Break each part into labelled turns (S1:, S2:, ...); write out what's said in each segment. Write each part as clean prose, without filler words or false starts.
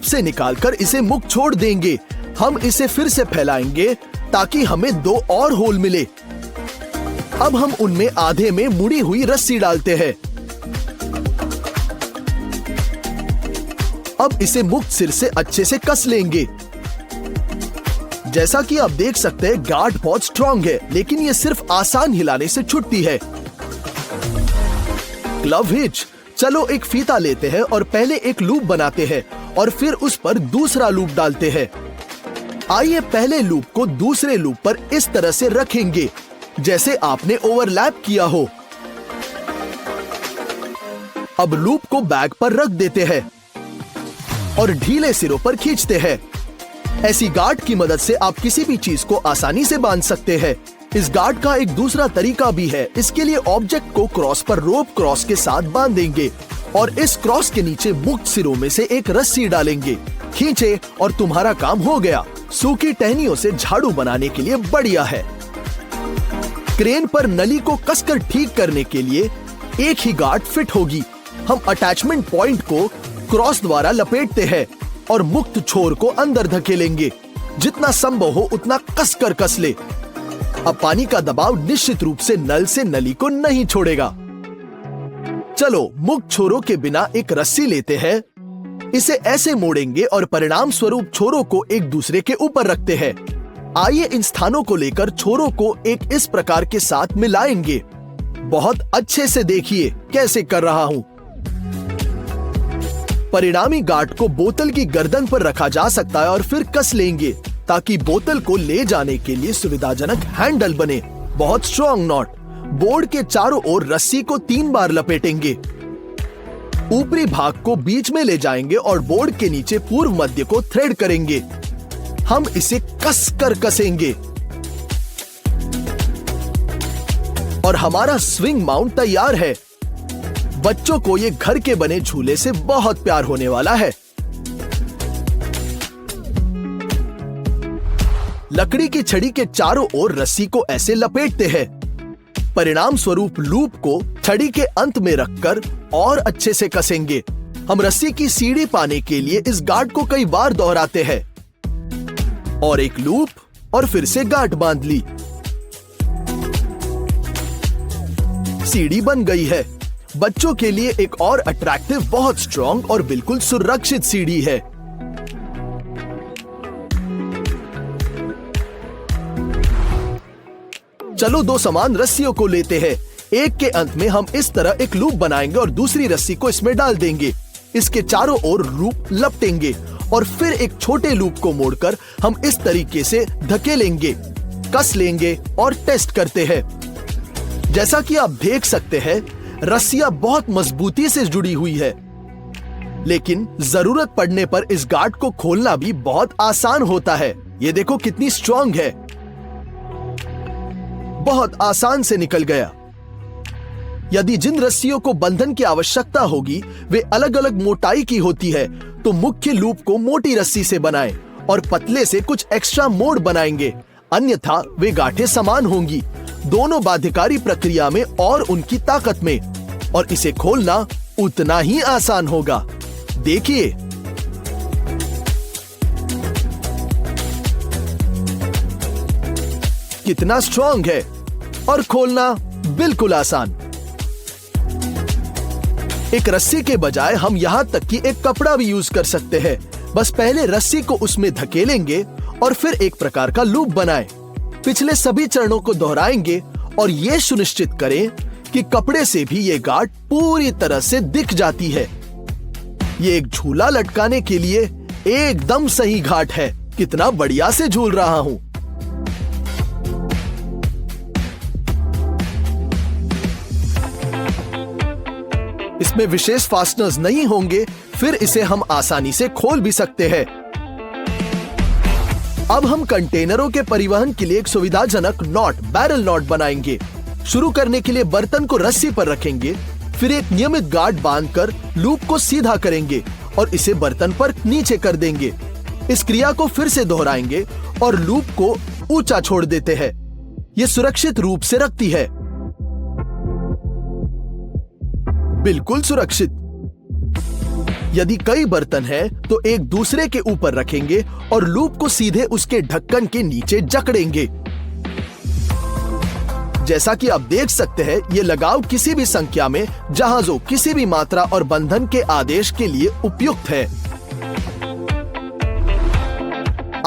S1: Loop से निकालकर इसे मुक्त छोड़ देंगे। हम इसे फिर से फैलाएंगे ताकि हमें 2 और होल मिले। अब हम उनमें आधे में मुड़ी हुई रस्सी डालते हैं। अब इसे मुक्त सिर से अच्छे से कस लेंगे। जैसा कि आप देख सकते हैं, गांठ बहुत स्ट्रांग है, लेकिन ये सिर्फ आसान हिलाने से छूटती है। Club hitch. चलो एक फीता लेते हैं और पहले एक लूप बनाते हैं और फिर उस पर दूसरा लूप डालते हैं। आइए पहले लूप को दूसरे लूप पर इस तरह से रखेंगे जैसे आपने ओवरलैप किया हो। अब लूप को बैग पर रख देते हैं और ढीले सिरों पर खींचते हैं। ऐसी गार्ड की मदद से आप किसी भी चीज को आसानी से बांध सकते हैं। इस गार्ड का एक दूसरा तरीका भी है। इसके लिए ऑब्जेक्ट को क्रॉस पर रोप क्रॉस के साथ बांधेंगे और इस क्रॉस के नीचे मुक्त सिरों में से एक रस्सी डालेंगे। खींचे और तुम्हारा काम हो गया। सूखी टहनियों से झाड़ू बनाने के लिए बढ़िया है। क्रेन पर नली को कसकर ठीक करने के लिए एक ही गार्ड फिट होगी। हम अटैचमेंट पॉइंट को क्रॉस द्वारा लपेटते हैं और मुक्त छोर को अंदर धकेलेंगे। जितना संभव हो उतना कसकर कस ले। अब पानी का दबाव निश्चित रूप से नल से नली को नहीं छोड़ेगा। चलो मुक्त छोरों के बिना एक रस्सी लेते हैं। इसे ऐसे मोड़ेंगे और परिणाम स्वरूप छोरों को एक दूसरे के ऊपर रखते हैं। आइए इन स्थानों को लेकर छोरों को एक इस प्रकार के साथ मिलाएंगे। बहुत अच्छे से देखिए कैसे कर रहा हूं। परिणामी गार्ड को बोतल की गर्दन पर रखा जा सकता है और फिर कस लेंगे ताकि बोतल को ले जाने के लिए सुविधाजनक हैंडल बने। बहुत स्ट्रॉन्ग नॉट। बोर्ड के चारों ओर रस्सी को 3 बार लपेटेंगे। ऊपरी भाग को बीच में ले जाएंगे और बोर्ड के नीचे पूर्व मध्य को थ्रेड करेंगे। हम इसे कसकर कसेंगे और हमारा स्विंग माउंट तैयार है। बच्चों को ये घर के बने झूले से बहुत प्यार होने वाला है। लकड़ी की छड़ी के चारों ओर रस्सी को ऐसे लपेटते हैं। परिणाम स्वरूप लूप को छड़ी के अंत में रखकर और अच्छे से कसेंगे। हम रस्सी की सीढ़ी पाने के लिए इस गार्ड को कई बार दोहराते हैं और एक लूप और फिर से गार्ड बांध ली। सीढ़ी बन गई है। बच्चों के लिए एक और अट्रैक्टिव, बहुत स्ट्रॉन्ग और बिल्कुल सुरक्षित सीढ़ी है। चलो 2 समान रस्सियों को लेते हैं। एक के अंत में हम इस तरह एक लूप बनाएंगे और दूसरी रस्सी को इसमें डाल देंगे। इसके चारों ओर लूप लपटेंगे और फिर एक छोटे लूप को मोड़कर हम इस तरीके से धकेलेंगे, कस लेंगे और टेस्ट करते हैं। जैसा कि आप देख सकते हैं, रस्सियां बहुत मजबूती से जुड़ी हुई है, लेकिन जरूरत पड़ने पर इस गार्ड को खोलना भी बहुत आसान होता है। ये देखो कितनी स्ट्रॉन्ग है। बहुत आसान से निकल गया। यदि जिन रस्सियों को बंधन की आवश्यकता होगी वे अलग अलग मोटाई की होती है, तो मुख्य लूप को मोटी रस्सी से बनाएं और पतले से कुछ एक्स्ट्रा मोड़ बनाएंगे, अन्यथा वे गांठें समान होंगी, दोनों बाध्यकारी प्रक्रिया में और उनकी ताकत में, और इसे खोलना उतना ही आसान होगा। देखिए, कितना स्ट्रॉन्ग है और खोलना बिल्कुल आसान। एक रस्सी के बजाय हम यहां तक कि एक कपड़ा भी यूज कर सकते हैं। बस पहले रस्सी को उसमें धकेलेंगे और फिर एक प्रकार का लूप बनाएं। पिछले सभी चरणों को दोहराएंगे और ये सुनिश्चित करें कि कपड़े से भी ये गांठ पूरी तरह से दिख जाती है। ये एक झूला लटकाने के लिए एकदम सही घाट है। कितना बढ़िया से झूल रहा हूं। इसमें विशेष फास्टनर्स नहीं होंगे, फिर इसे हम आसानी से खोल भी सकते हैं। अब हम कंटेनरों के परिवहन के लिए एक सुविधाजनक नॉट, बैरल नॉट बनाएंगे। शुरू करने के लिए बर्तन को रस्सी पर रखेंगे, फिर एक नियमित गार्ड बांधकर लूप को सीधा करेंगे और इसे बर्तन पर नीचे कर देंगे। इस क्रिया को फिर से दोहराएंगे और लूप को ऊंचा छोड़ देते हैं। यह सुरक्षित रूप से रखती है, बिल्कुल सुरक्षित। यदि कई बर्तन हैं, तो एक दूसरे के ऊपर रखेंगे और लूप को सीधे उसके ढक्कन के नीचे जकड़ेंगे। जैसा कि आप देख सकते हैं, ये लगाव किसी भी संख्या में जहाजों, किसी भी मात्रा और बंधन के आदेश के लिए उपयुक्त है।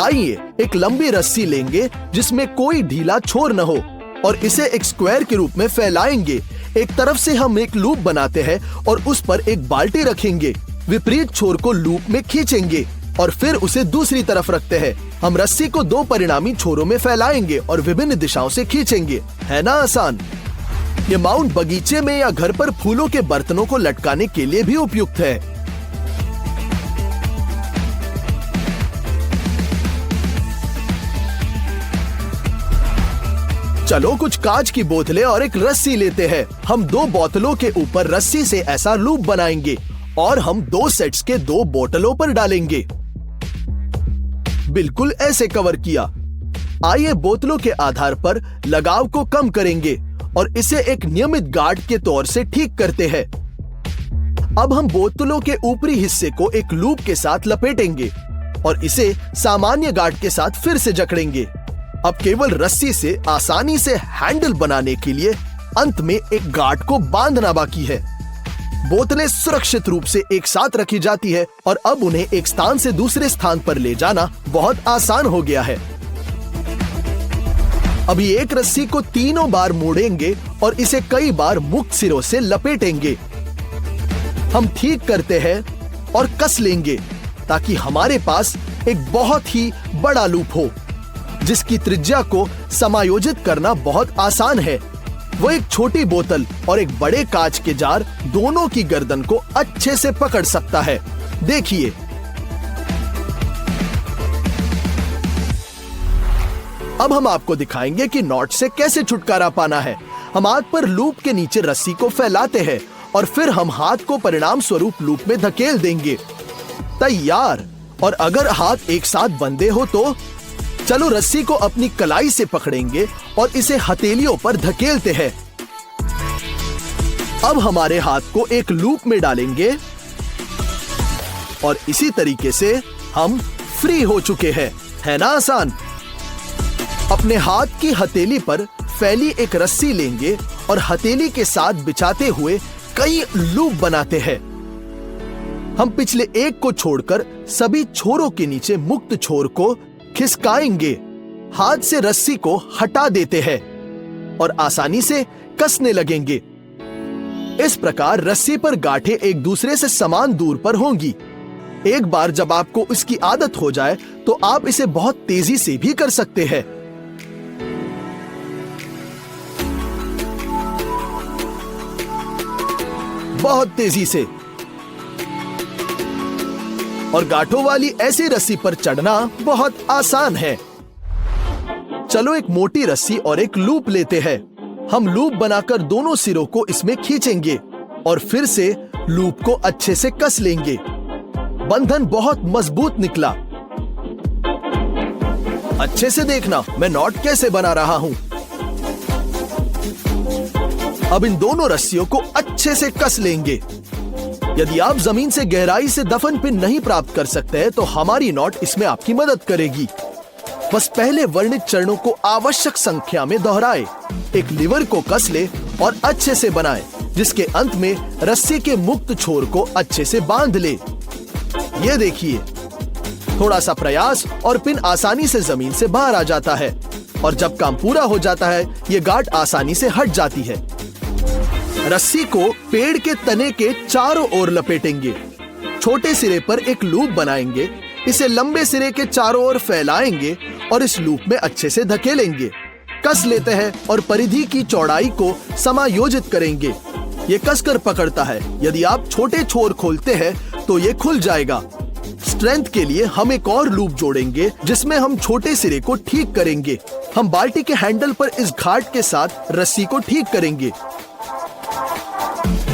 S1: आइए एक लंबी रस्सी लेंगे जिसमें कोई ढीला छोर न हो और इसे एक स्क्वायर के रूप में फैलाएंगे। एक तरफ से हम एक लूप बनाते हैं और उस पर एक बाल्टी रखेंगे। विपरीत छोर को लूप में खींचेंगे और फिर उसे दूसरी तरफ रखते हैं। हम रस्सी को दो परिणामी छोरों में फैलाएंगे और विभिन्न दिशाओं से खींचेंगे। है ना आसान? ये माउंट बगीचे में या घर पर फूलों के बर्तनों को लटकाने के लिए भी उपयुक्त है। चलो कुछ कांच की बोतलें और एक रस्सी लेते हैं। हम दो बोतलों के ऊपर रस्सी से ऐसा लूप बनाएंगे और हम दो सेट्स के दो बोतलों पर डालेंगे। बिल्कुल ऐसे कवर किया। आइए बोतलों के आधार पर लगाव को कम करेंगे और इसे एक नियमित गार्ड के तौर से ठीक करते हैं। अब हम बोतलों के ऊपरी हिस्से को एक लूप के साथ लपेटेंगे और इसे सामान्य गार्ड के साथ फिर से जकड़ेंगे। अब केवल रस्सी से आसानी से हैंडल बनाने के लिए अंत में एक गार्ड को बांधना बाकी है। बोतलें सुरक्षित रूप से एक साथ रखी जाती है और अब उन्हें एक स्थान से दूसरे स्थान पर ले जाना बहुत आसान हो गया है। अभी एक रस्सी को तीनों बार मोड़ेंगे और इसे कई बार मुक्त सिरों से लपेटेंगे। हम ठीक करते हैं और कस लेंगे ताकि हमारे पास एक बहुत ही बड़ा लूप हो जिसकी त्रिज्या को समायोजित करना बहुत आसान है। वो एक छोटी बोतल और एक बड़े कांच के जार दोनों की गर्दन को अच्छे से पकड़ सकता है। देखिए, अब हम आपको दिखाएंगे कि नॉट से कैसे छुटकारा पाना है। हम हाथ पर लूप के नीचे रस्सी को फैलाते हैं और फिर हम हाथ को परिणाम स्वरूप लूप में धकेल देंगे। तैयार। और अगर हाथ एक साथ बंधे हो तो चलो रस्सी को अपनी कलाई से पकड़ेंगे और इसे हथेलियों पर धकेलते हैं। अब हमारे हाथ को एक लूप में डालेंगे और इसी तरीके से हम फ्री हो चुके हैं। है ना आसान? अपने हाथ की हथेली पर फैली एक रस्सी लेंगे और हथेली के साथ बिछाते हुए कई लूप बनाते हैं। हम पिछले एक को छोड़कर सभी छोरों के नीचे मुक्त छोर को खिसकाएंगे। हाथ से रस्सी को हटा देते हैं और आसानी से कसने लगेंगे। इस प्रकार रस्सी पर गांठें एक दूसरे से समान दूर पर होंगी। एक बार जब आपको इसकी आदत हो जाए तो आप इसे बहुत तेजी से भी कर सकते हैं। बहुत तेजी से। और गांठों वाली ऐसी रस्सी पर चढ़ना बहुत आसान है। चलो एक मोटी रस्सी और एक लूप लेते हैं। हम लूप बनाकर दोनों सिरों को इसमें खींचेंगे और फिर से लूप को अच्छे से कस लेंगे। बंधन बहुत मजबूत निकला। अच्छे से देखना मैं नॉट कैसे बना रहा हूं। अब इन दोनों रस्सियों को अच्छे से कस लेंगे। यदि आप जमीन से गहराई से दफन पिन नहीं प्राप्त कर सकते हैं तो हमारी नॉट इसमें आपकी मदद करेगी। बस पहले वर्णित चरणों को आवश्यक संख्या में दोहराए। एक लीवर को कस ले और अच्छे से बनाए, जिसके अंत में रस्सी के मुक्त छोर को अच्छे से बांध ले। ये देखिए, थोड़ा सा प्रयास और पिन आसानी से जमीन से बाहर आ जाता है और जब काम पूरा हो जाता है ये गांठ आसानी से हट जाती है। रस्सी को पेड़ के तने के चारों ओर लपेटेंगे। छोटे सिरे पर एक लूप बनाएंगे, इसे लंबे सिरे के चारों ओर फैलाएंगे और इस लूप में अच्छे से धकेलेंगे। कस लेते हैं और परिधि की चौड़ाई को समायोजित करेंगे। ये कसकर पकड़ता है। यदि आप छोटे छोर खोलते हैं तो ये खुल जाएगा। स्ट्रेंथ के लिए हम एक और लूप जोड़ेंगे जिसमें हम छोटे सिरे को ठीक करेंगे। हम बाल्टी के हैंडल पर इस घाट के साथ रस्सी को ठीक करेंगे।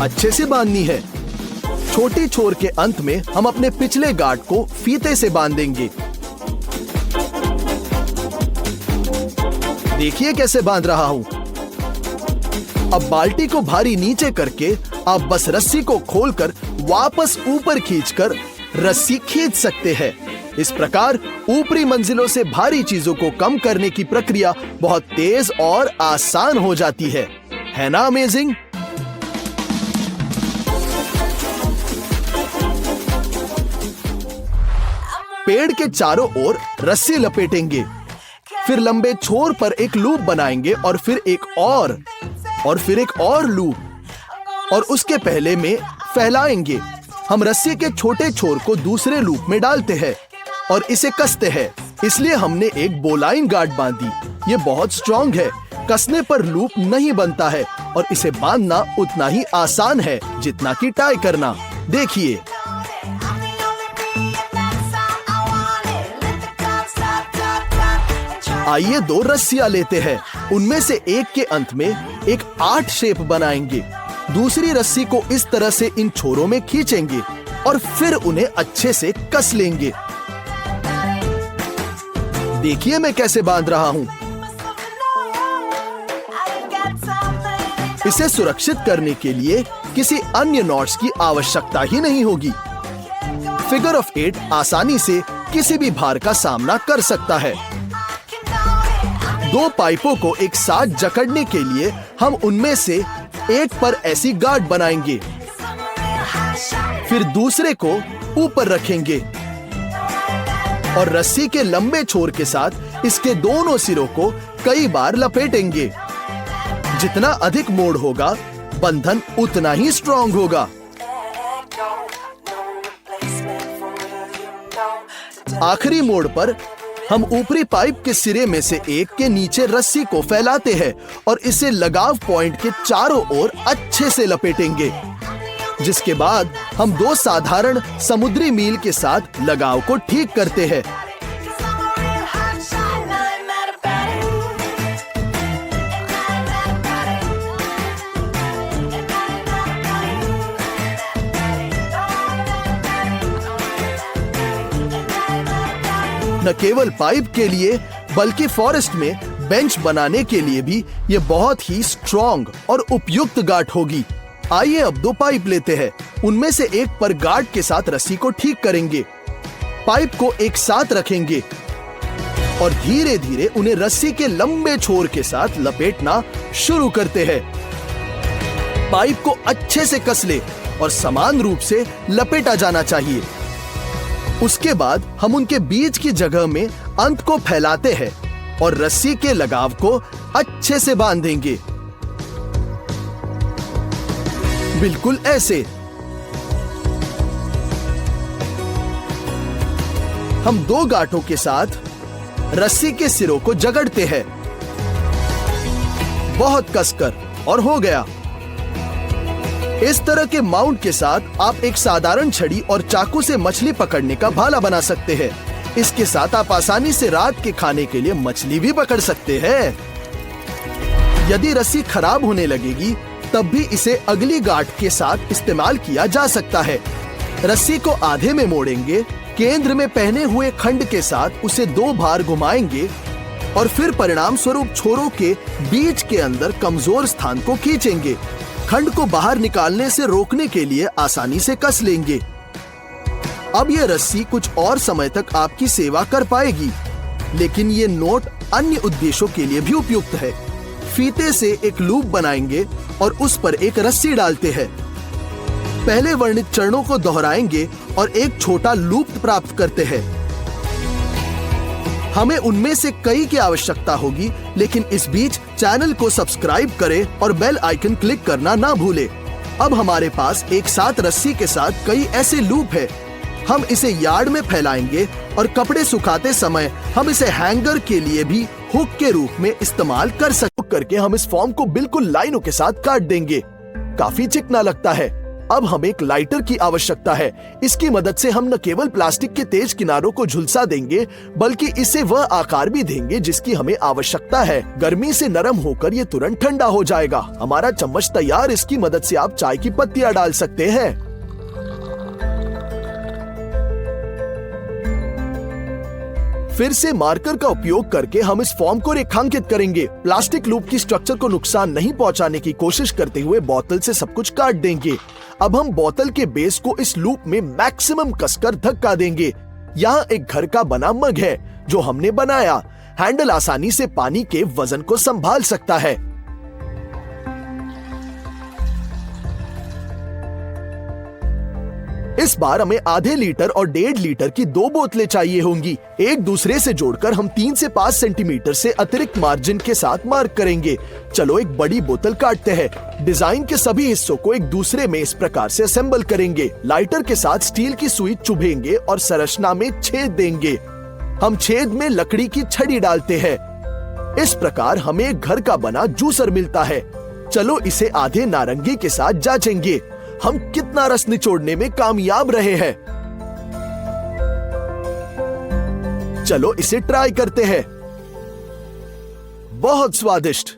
S1: अच्छे से बांधनी है। छोटी छोर के अंत में हम अपने पिछले गार्ड को फीते से बांधेंगे। देखिए कैसे बांध रहा हूं। अब बाल्टी को भारी नीचे करके आप बस रस्सी को खोलकर वापस ऊपर खींचकर रस्सी खींच सकते हैं। इस प्रकार ऊपरी मंजिलों से भारी चीजों को कम करने की प्रक्रिया बहुत तेज और आसान हो जाती है ना अमेजिंग? पेड़ के चारों ओर रस्सी लपेटेंगे, फिर लंबे छोर पर एक लूप बनाएंगे और फिर एक और लूप और उसके पहले में फैलाएंगे। हम रस्सी के छोटे छोर को दूसरे लूप में डालते हैं और इसे कसते हैं। इसलिए हमने एक बोलाइन गार्ड बांधी। ये बहुत स्ट्रॉन्ग है, कसने पर लूप नहीं बनता है और इसे बांधना उतना ही आसान है जितना कि टाई करना। देखिए, आइए 2 रस्सियां लेते हैं। उनमें से एक के अंत में एक 8 शेप बनाएंगे। दूसरी रस्सी को इस तरह से इन छोरों में खींचेंगे और फिर उन्हें अच्छे से कस लेंगे। देखिए मैं कैसे बांध रहा हूं। इसे सुरक्षित करने के लिए किसी अन्य नॉट्स की आवश्यकता ही नहीं होगी। फिगर ऑफ 8 आसानी से किसी भी भार का सामना कर सकता है। 2 पाइपों को एक साथ जकड़ने के लिए हम उनमें से एक पर ऐसी गार्ड बनाएंगे, फिर दूसरे को ऊपर रखेंगे और रस्सी के लंबे छोर के साथ इसके दोनों सिरों को कई बार लपेटेंगे। जितना अधिक मोड़ होगा, बंधन उतना ही स्ट्रॉन्ग होगा। आखिरी मोड़ पर हम ऊपरी पाइप के सिरे में से एक के नीचे रस्सी को फैलाते हैं और इसे लगाव पॉइंट के चारों ओर अच्छे से लपेटेंगे, जिसके बाद हम 2 साधारण समुद्री मील के साथ लगाव को ठीक करते हैं। न केवल पाइप के लिए बल्कि फॉरेस्ट में बेंच बनाने के लिए भी ये बहुत ही स्ट्रॉन्ग और उपयुक्त गार्ड होगी। आइए अब 2 पाइप लेते हैं। उनमें से एक पर गार्ड के साथ रस्सी को ठीक करेंगे, पाइप को एक साथ रखेंगे और धीरे धीरे उन्हें रस्सी के लंबे छोर के साथ लपेटना शुरू करते हैं। पाइप को अच्छे से कस ले और समान रूप से लपेटा जाना चाहिए। उसके बाद हम उनके बीच की जगह में अंत को फैलाते हैं और रस्सी के लगाव को अच्छे से बांधेंगे, बिल्कुल ऐसे। हम 2 गांठों के साथ रस्सी के सिरों को जकड़ते हैं, बहुत कसकर, और हो गया। इस तरह के माउंट के साथ आप एक साधारण छड़ी और चाकू से मछली पकड़ने का भाला बना सकते हैं। इसके साथ आप आसानी से रात के खाने के लिए मछली भी पकड़ सकते हैं। यदि रस्सी खराब होने लगेगी तब भी इसे अगली गांठ के साथ इस्तेमाल किया जा सकता है। रस्सी को आधे में मोड़ेंगे, केंद्र में पहने हुए खंड के साथ उसे 2 बार घुमाएंगे और फिर परिणाम स्वरूप छोरों के बीच के अंदर कमजोर स्थान को खींचेंगे। खंड को बाहर निकालने से रोकने के लिए आसानी से कस लेंगे। अब यह रस्सी कुछ और समय तक आपकी सेवा कर पाएगी, लेकिन ये नोट अन्य उद्देश्यों के लिए भी उपयुक्त है। फीते से एक लूप बनाएंगे और उस पर एक रस्सी डालते हैं। पहले वर्णित चरणों को दोहराएंगे और एक छोटा लूप प्राप्त करते हैं। हमें उनमें से कई की आवश्यकता होगी, लेकिन इस बीच चैनल को सब्सक्राइब करें और बेल आइकन क्लिक करना ना भूलें। अब हमारे पास एक साथ रस्सी के साथ कई ऐसे लूप है। हम इसे यार्ड में फैलाएंगे और कपड़े सुखाते समय हम इसे हैंगर के लिए भी हुक के रूप में इस्तेमाल कर सकते। करके हम इस फॉर्म को बिल्कुल लाइनों के साथ काट देंगे। काफी चिकना लगता है। अब हमें एक लाइटर की आवश्यकता है। इसकी मदद से हम न केवल प्लास्टिक के तेज किनारों को झुलसा देंगे, बल्कि इसे वह आकार भी देंगे जिसकी हमें आवश्यकता है। गर्मी से नरम होकर ये तुरंत ठंडा हो जाएगा। हमारा चम्मच तैयार। इसकी मदद से आप चाय की पत्तियां डाल सकते हैं। फिर से मार्कर का उपयोग करके हम इस फॉर्म को रेखांकित करेंगे। प्लास्टिक लूप की स्ट्रक्चर को नुकसान नहीं पहुंचाने की कोशिश करते हुए बोतल से सब कुछ काट देंगे। अब हम बोतल के बेस को इस लूप में मैक्सिमम कसकर धक्का देंगे। यहाँ एक घर का बना मग है जो हमने बनाया। हैंडल आसानी से पानी के वजन को संभाल सकता है। इस बार हमें आधे लीटर और 1.5 लीटर की 2 बोतलें चाहिए होंगी। एक दूसरे से जोड़कर हम 3 से 5 सेंटीमीटर से अतिरिक्त मार्जिन के साथ मार्क करेंगे। चलो एक बड़ी बोतल काटते हैं। डिजाइन के सभी हिस्सों को एक दूसरे में इस प्रकार से असेंबल करेंगे। लाइटर के साथ स्टील की सुई चुभेंगे और संरचना में छेद देंगे। हम छेद में लकड़ी की छड़ी डालते हैं। इस प्रकार हमें एक घर का बना जूसर मिलता है। चलो इसे आधे नारंगी के साथ जांचेंगे। हम कितना रस निचोड़ने में कामयाब रहे हैं। चलो इसे ट्राई करते हैं। बहुत स्वादिष्ट।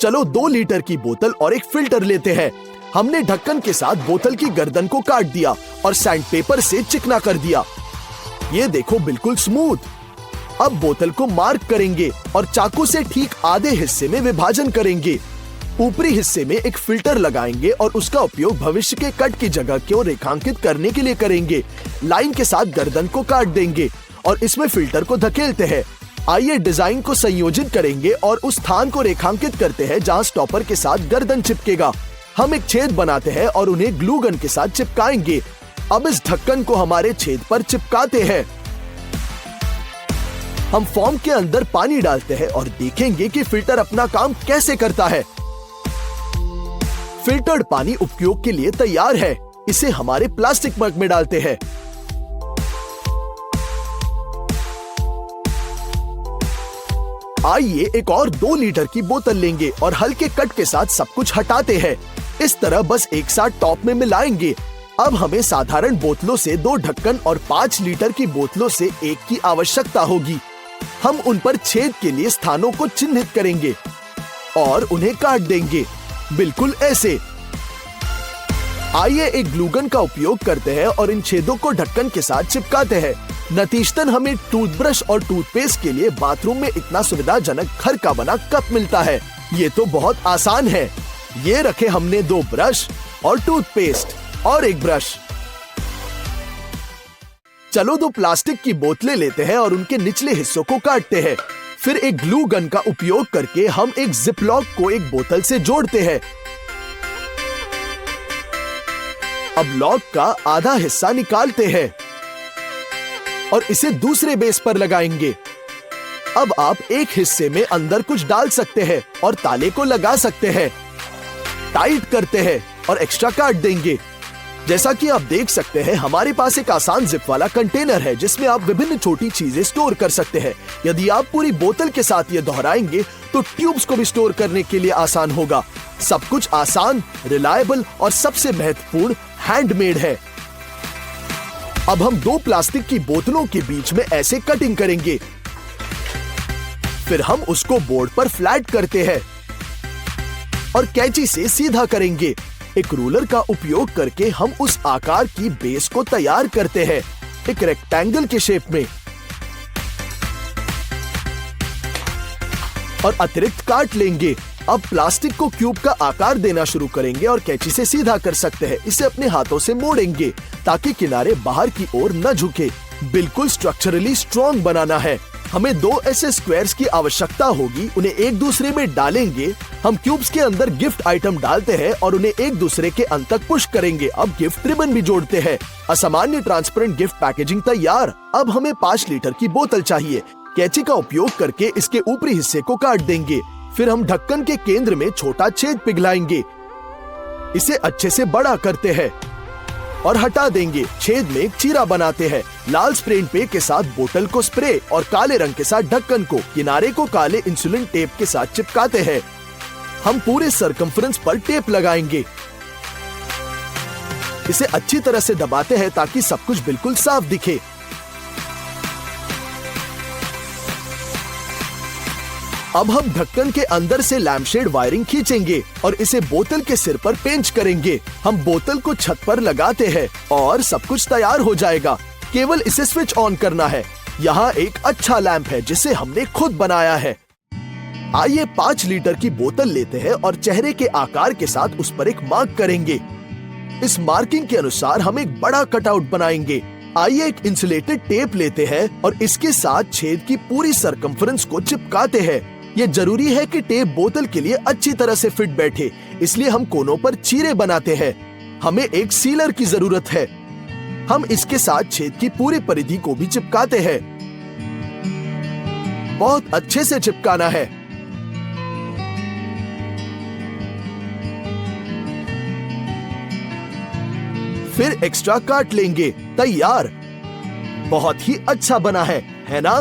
S1: चलो 2 लीटर की बोतल और एक फिल्टर लेते हैं। हमने ढक्कन के साथ बोतल की गर्दन को काट दिया और सैंडपेपर से चिकना कर दिया। ये देखो बिल्कुल स्मूथ। अब बोतल को मार्क करेंगे और चाकू से ठीक आधे हिस्से में विभाजन करेंगे। ऊपरी हिस्से में एक फिल्टर लगाएंगे और उसका उपयोग भविष्य के कट की जगह को रेखांकित करने के लिए करेंगे। लाइन के साथ गर्दन को काट देंगे और इसमें फिल्टर को धकेलते हैं। आइए डिजाइन को संयोजित करेंगे और उस स्थान को रेखांकित करते हैं जहां स्टॉपर के साथ गर्दन चिपकेगा। हम एक छेद बनाते हैं और उन्हें ग्लू गन के साथ चिपकाएंगे। अब इस ढक्कन को हमारे छेद पर चिपकाते हैं। हम फॉर्म के अंदर पानी डालते हैं और देखेंगे कि फिल्टर अपना काम कैसे करता है। फिल्टर्ड पानी उपयोग के लिए तैयार है। इसे हमारे प्लास्टिक मग में डालते हैं। आइए एक और 2 लीटर की बोतल लेंगे और हल्के कट के साथ सब कुछ हटाते हैं। इस तरह बस एक साथ टॉप में मिलाएंगे। अब हमें साधारण बोतलों से 2 ढक्कन और 5 लीटर की बोतलों से 1 की आवश्यकता होगी। हम उन पर छेद के लिए स्थानों को चिन्हित करेंगे और उन्हें काट देंगे, बिल्कुल ऐसे। आइए एक ग्लूगन का उपयोग करते हैं और इन छेदों को ढक्कन के साथ चिपकाते हैं। नतीजतन हमें टूथब्रश और टूथपेस्ट के लिए बाथरूम में इतना सुविधाजनक घर का बना कप मिलता है। ये तो बहुत आसान है। ये रखे हमने 2 ब्रश और टूथपेस्ट और एक ब्रश। चलो 2 प्लास्टिक की बोतलें लेते हैं और उनके निचले हिस्सों को काटते हैं। फिर एक ग्लू गन का उपयोग करके हम एक जिप लॉक को एक बोतल से जोड़ते हैं। अब लॉक का आधा हिस्सा निकालते हैं और इसे दूसरे बेस पर लगाएंगे। अब आप एक हिस्से में अंदर कुछ डाल सकते हैं और ताले को लगा सकते हैं। टाइट करते हैं और एक्स्ट्रा काट देंगे। जैसा कि आप देख सकते हैं हमारे पास एक आसान जिप वाला कंटेनर है जिसमें आप विभिन्न छोटी चीजें स्टोर कर सकते हैं। यदि आप पूरी बोतल के साथ ये दोहराएंगे तो ट्यूब्स को भी स्टोर करने के लिए आसान होगा। सब कुछ आसान, रिलायबल और सबसे महत्वपूर्ण हैंडमेड है। अब हम 2 प्लास्टिक की बोतलों के बीच में ऐसे कटिंग करेंगे। फिर हम उसको बोर्ड पर फ्लैट करते हैं और कैंची से सीधा करेंगे। एक रूलर का उपयोग करके हम उस आकार की बेस को तैयार करते हैं, एक रेक्टेंगल के शेप में, और अतिरिक्त काट लेंगे। अब प्लास्टिक को क्यूब का आकार देना शुरू करेंगे और कैंची से सीधा कर सकते हैं। इसे अपने हाथों से मोड़ेंगे ताकि किनारे बाहर की ओर न झुके। बिल्कुल स्ट्रक्चरली स्ट्रॉन्ग बनाना है। हमें 2 ऐसे स्क्वायर्स की आवश्यकता होगी। उन्हें एक दूसरे में डालेंगे। हम क्यूब्स के अंदर गिफ्ट आइटम डालते हैं और उन्हें एक दूसरे के अंत तक पुश करेंगे। अब गिफ्ट रिबन भी जोड़ते हैं। असामान्य ट्रांसपेरेंट गिफ्ट पैकेजिंग तैयार। अब हमें 5 लीटर की बोतल चाहिए। कैंची का उपयोग करके इसके ऊपरी हिस्से को काट देंगे। फिर हम ढक्कन के केंद्र में छोटा छेद पिघलाएंगे। इसे अच्छे से बड़ा करते हैं और हटा देंगे। छेद में एक चीरा बनाते हैं। लाल स्प्रे पेंट के साथ बोतल को स्प्रे और काले रंग के साथ ढक्कन को किनारे को काले इंसुलिन टेप के साथ चिपकाते हैं। हम पूरे सरकमफ्रेंस पर टेप लगाएंगे। इसे अच्छी तरह से दबाते हैं ताकि सब कुछ बिल्कुल साफ दिखे। अब हम ढक्कन के अंदर से लैम्पशेड वायरिंग खींचेंगे और इसे बोतल के सिर पर पेंच करेंगे। हम बोतल को छत पर लगाते हैं और सब कुछ तैयार हो जाएगा। केवल इसे स्विच ऑन करना है। यहाँ एक अच्छा लैंप है जिसे हमने खुद बनाया है। आइए 5 लीटर की बोतल लेते हैं और चेहरे के आकार के साथ उस पर एक मार्क करेंगे। इस मार्किंग के अनुसार हम एक बड़ा कटआउट बनाएंगे। आइए एक इंसुलेटेड टेप लेते हैं और इसके साथ छेद की पूरी सरकमफ्रेंस को चिपकाते हैं। ये जरूरी है कि टेप बोतल के लिए अच्छी तरह से फिट बैठे, इसलिए हम कोनों पर चीरे बनाते हैं। हमें एक सीलर की जरूरत है। हम इसके साथ छेद की पूरी परिधि को भी चिपकाते हैं। बहुत अच्छे से चिपकाना है। फिर एक्स्ट्रा काट लेंगे। तैयार। बहुत ही अच्छा बना है ना?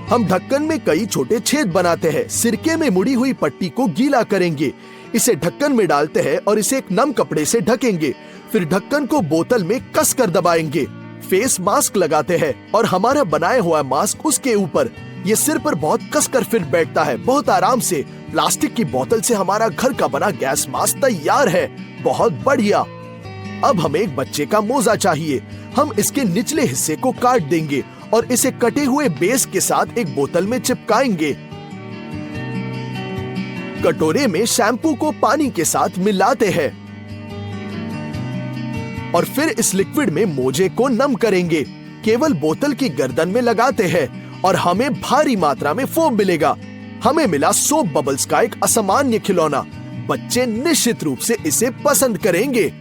S1: हम ढक्कन में कई छोटे छेद बनाते हैं। सिरके में मुड़ी हुई पट्टी को गीला करेंगे, इसे ढक्कन में डालते हैं और इसे एक नम कपड़े से ढकेंगे। फिर ढक्कन को बोतल में कसकर दबाएंगे। फेस मास्क लगाते हैं और हमारा बनाया हुआ मास्क उसके ऊपर। ये सिर पर बहुत कसकर फिट बैठता है, बहुत आराम से। प्लास्टिक की बोतल से हमारा घर का बना गैस मास्क तैयार है। बहुत बढ़िया। अब हमें एक बच्चे का मोजा चाहिए। हम इसके निचले हिस्से को काट देंगे और इसे कटे हुए बेस के साथ एक बोतल में चिपकाएंगे। कटोरे में शैम्पू को पानी के साथ मिलाते हैं और फिर इस लिक्विड में मोजे को नम करेंगे। केवल बोतल की गर्दन में लगाते हैं और हमें भारी मात्रा में फोम मिलेगा। हमें मिला सोप बबल्स का एक असामान्य खिलौना। बच्चे निश्चित रूप से इसे पसंद करेंगे।